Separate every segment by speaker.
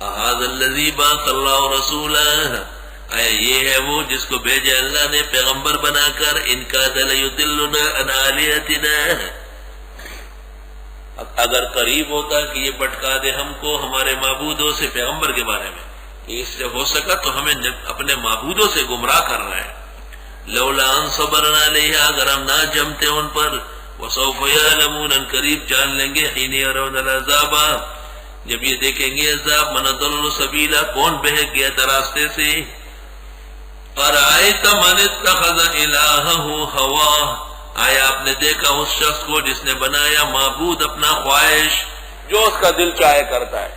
Speaker 1: هذا الذي بعث الله رسولا، یہ ہے وہ جس کو بھیجے اللہ نے پیغمبر بنا کر، ان کاد لیضلنا عن آلہتنا، اگر قریب ہوتا کہ یہ بھٹکا دے ہم کو ہمارے معبودوں سے پیغمبر کے بارے میں، اس سے ہو سکا تو ہمیں اپنے معبودوں سے گمراہ کر رہا ہے۔ لولا ان صبرنا علیہ، اگر ہم نہ جمتے ان پر، وسوف یعلمون، ان قریب جان لیں گے، حین یرون العذاب، جب یہ دیکھیں گے عذاب، من ضل سبیلا، کون بہک گیا تھا راستے سے۔ ارائیت من اتخذ الہہ ہواہ، آیا آپ نے دیکھا اس شخص کو جس نے بنایا معبود اپنا خواہش، جو اس کا دل چاہے کرتا ہے۔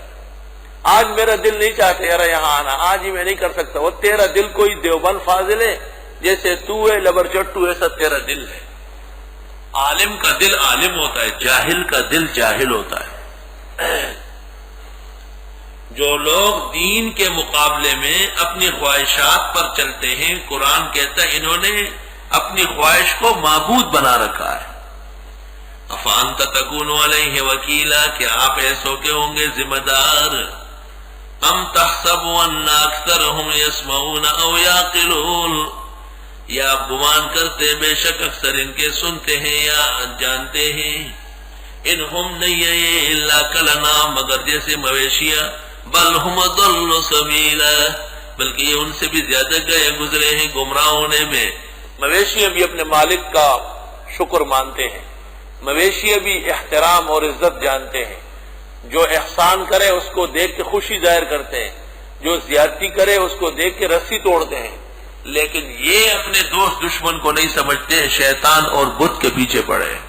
Speaker 1: آج میرا دل نہیں چاہتا یار یہاں آنا، آج ہی میں نہیں کر سکتا، وہ تیرا دل کوئی دیوبند فاضل ہے، جیسے تو ہے لبر چٹو، ایسا تیرا دل ہے۔ عالم کا دل عالم ہوتا ہے، جاہل کا دل جاہل ہوتا ہے۔ جو لوگ دین کے مقابلے میں اپنی خواہشات پر چلتے ہیں، قرآن کہتا ہے انہوں نے اپنی خواہش کو معبود بنا رکھا ہے۔ افانت تکون علیہ وکیلا، کیا آپ ایسو کے ہوں گے ذمہ دار؟ ام تحسب ان اکثرهم یسمعون او یعقلون، یا آپ گمان کرتے بے شک اکثر ان کے سنتے ہیں یا جانتے ہیں۔ انہم نہیں ہے الا کلنعام، مگر جیسے مویشیاں، بل ہم ضل سبیلا، بلکہ یہ ان سے بھی زیادہ گئے گزرے ہیں گمراہ ہونے میں۔ مویشیاں بھی اپنے مالک کا شکر مانتے ہیں، مویشیاں بھی احترام اور عزت جانتے ہیں، جو احسان کرے اس کو دیکھ کے خوشی ظاہر کرتے ہیں، جو زیادتی کرے اس کو دیکھ کے رسی توڑتے ہیں، لیکن یہ اپنے دوست دشمن کو نہیں سمجھتے، شیطان اور بت کے پیچھے پڑے ہیں۔